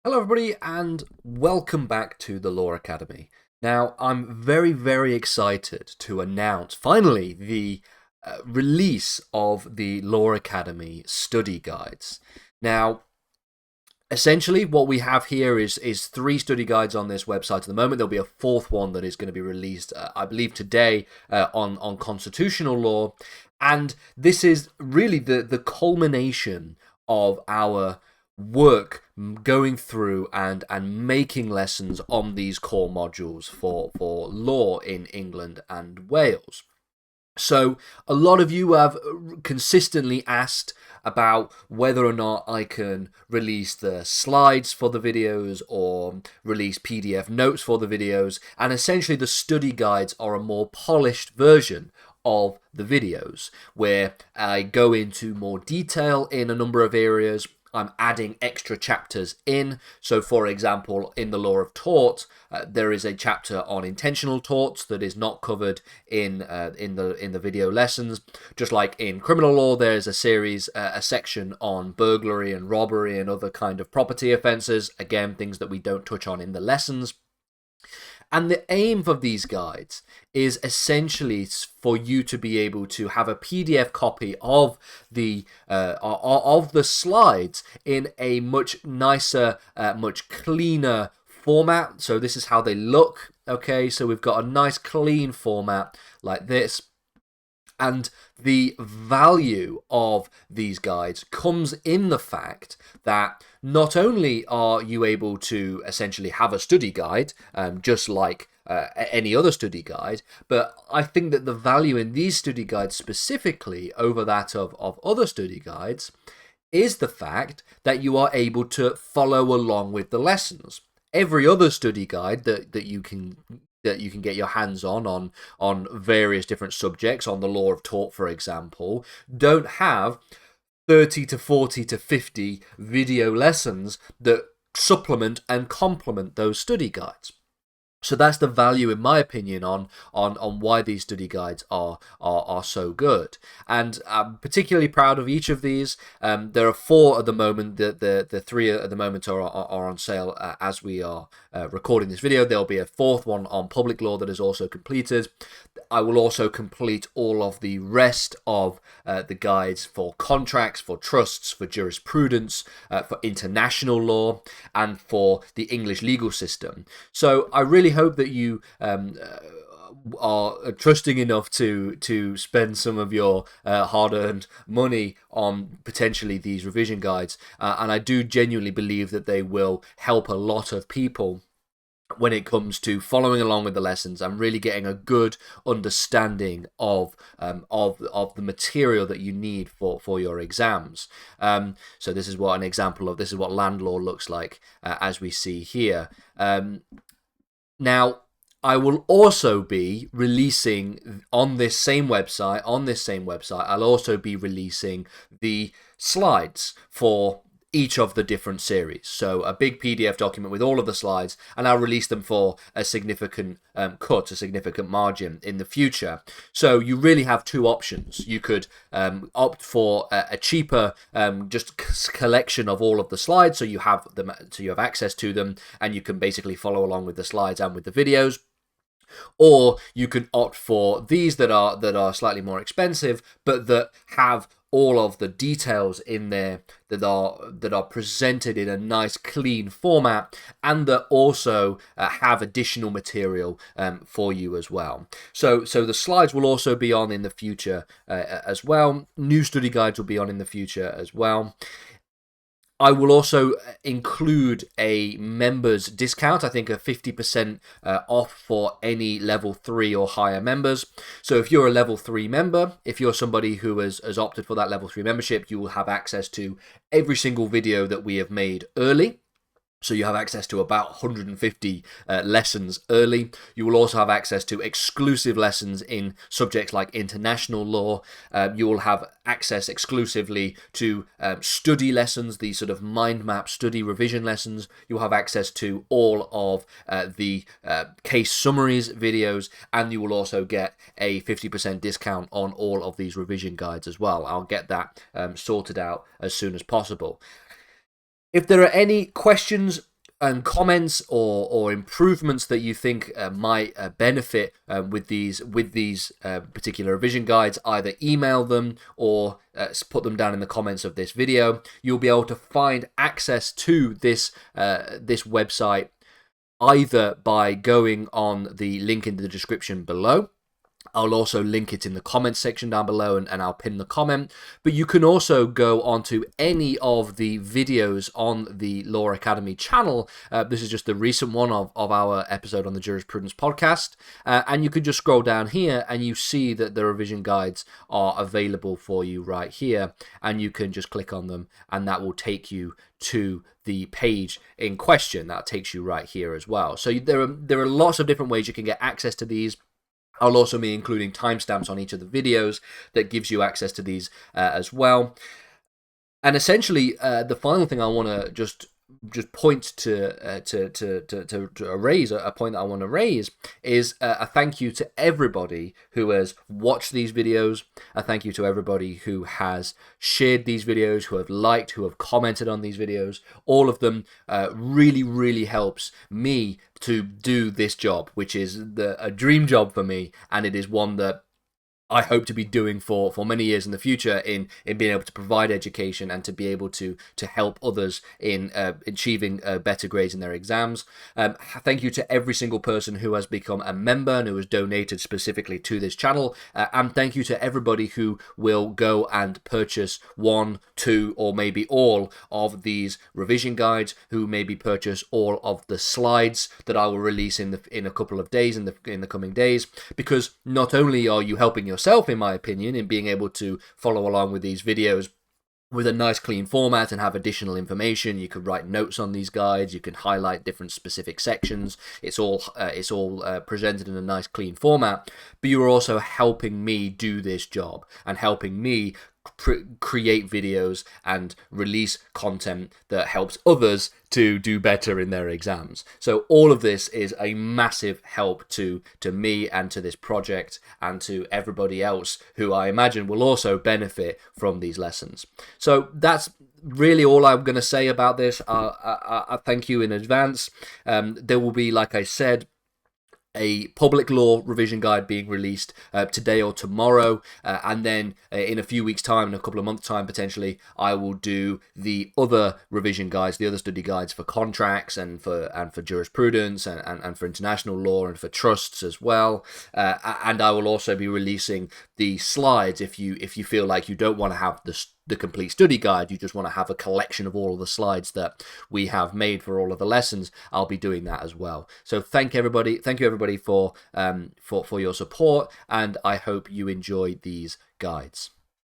Hello, everybody, and welcome back to the Law Academy. Now, I'm very, very excited to announce finally the release of the Law Academy study guides. Now, essentially, what we have here is three study guides on this website at the moment. There'll be a fourth one that is going to be released, I believe, today on constitutional law, and this is really the culmination of our work going through and making lessons on these core modules for law in England and Wales. So a lot of you have consistently asked about whether or not I can release the slides for the videos or release PDF notes for the videos, and essentially the study guides are a more polished version of the videos where I go into more detail in a number of areas. I'm adding extra chapters in. So, for example, in the Law of Tort, there is a chapter on intentional torts that is not covered in the video lessons. Just like in criminal law, there's a section on burglary and robbery and other kind of property offences. Again, things that we don't touch on in the lessons. And the aim of these guides is essentially for you to be able to have a PDF copy of the slides in a much nicer, much cleaner format. So this is how they look. Okay, so we've got a nice clean format like this. And the value of these guides comes in the fact that not only are you able to essentially have a study guide, just like any other study guide, but I think that the value in these study guides specifically over that of other study guides is the fact that you are able to follow along with the lessons. Every other study guide that you can get your hands on various different subjects, on the law of tort, for example, don't have 30 to 40 to 50 video lessons that supplement and complement those study guides. So that's the value, in my opinion, on why these study guides are so good. And I'm particularly proud of each of these. There are four at the moment. The three at the moment are on sale as we are recording this video. There'll be a fourth one on public law that is also completed. I will also complete all of the rest of the guides for contracts, for trusts, for jurisprudence, for international law, and for the English legal system. So I really hope that you are trusting enough to spend some of your hard-earned money on potentially these revision guides, and I do genuinely believe that they will help a lot of people when it comes to following along with the lessons and really getting a good understanding of the material that you need for your exams. So this is what an example of this is what land law looks like as we see here. Now, I will also be releasing on this same website. I'll also be releasing the slides for each of the different series. So a big PDF document with all of the slides, and I'll release them for a significant cut, a significant margin in the future. So you really have two options. You could opt for a cheaper just collection of all of the slides, so you have them, so you have access to them, and you can basically follow along with the slides and with the videos. Or you can opt for these that are slightly more expensive, but that have all of the details in there that are presented in a nice clean format, and that also have additional material for you as well. So the slides will also be on in the future as well. New study guides will be on in the future as well. I will also include a members discount, I think a 50% off for any level 3 or higher members. So if you're a level 3 member, if you're somebody who has opted for that level 3 membership, you will have access to every single video that we have made early. So you have access to about 150 lessons early. You will also have access to exclusive lessons in subjects like international law. You will have access exclusively to study lessons, these sort of mind map study revision lessons. You'll have access to all of the case summaries videos, and you will also get a 50% discount on all of these revision guides as well. I'll get that sorted out as soon as possible. If there are any questions and comments or improvements that you think might benefit with these particular revision guides, either email them or put them down in the comments of this video. You'll be able to find access to this website either by going on the link in the description below. I'll also link it in the comments section down below, and I'll pin the comment. But you can also go onto any of the videos on the Law Academy channel. This is just the recent one of our episode on the Jurisprudence podcast. And you can just scroll down here and you see that the revision guides are available for you right here. And you can just click on them and that will take you to the page in question. That takes you right here as well. So there are lots of different ways you can get access to these. I'll also be including timestamps on each of the videos that gives you access to these as well. And essentially, the final thing I want to just point to raise, a point that I want to raise is a thank you to everybody who has watched these videos. A thank you to everybody who has shared these videos, who have liked, who have commented on these videos. All of them really, really helps me to do this job, which is a dream job for me, and it is one that I hope to be doing for many years in the future in being able to provide education and to be able to help others in achieving better grades in their exams. Thank you to every single person who has become a member and who has donated specifically to this channel. And thank you to everybody who will go and purchase 1, 2, or maybe all of these revision guides, who maybe purchase all of the slides that I will release in a couple of days, in the coming days, because not only are you helping yourself, in my opinion, in being able to follow along with these videos with a nice clean format and have additional information. You can write notes on these guides, you can highlight different specific sections. It's all presented in a nice clean format, but you're also helping me do this job and helping me create videos and release content that helps others to do better in their exams. So all of this is a massive help to me and to this project and to everybody else who I imagine will also benefit from these lessons. So that's really all I'm going to say about this. I thank you in advance. There will be, like I said, a public law revision guide being released today or tomorrow, and then in a few weeks' time, in a couple of months' time potentially, I will do the other revision guides, the other study guides for contracts and for jurisprudence and for international law and for trusts as well. And I will also be releasing the slides if you feel like you don't want to have the complete study guide, you just want to have a collection of all of the slides that we have made for all of the lessons. I'll be doing that as well. So thank you everybody for your support, and I hope you enjoy these guides.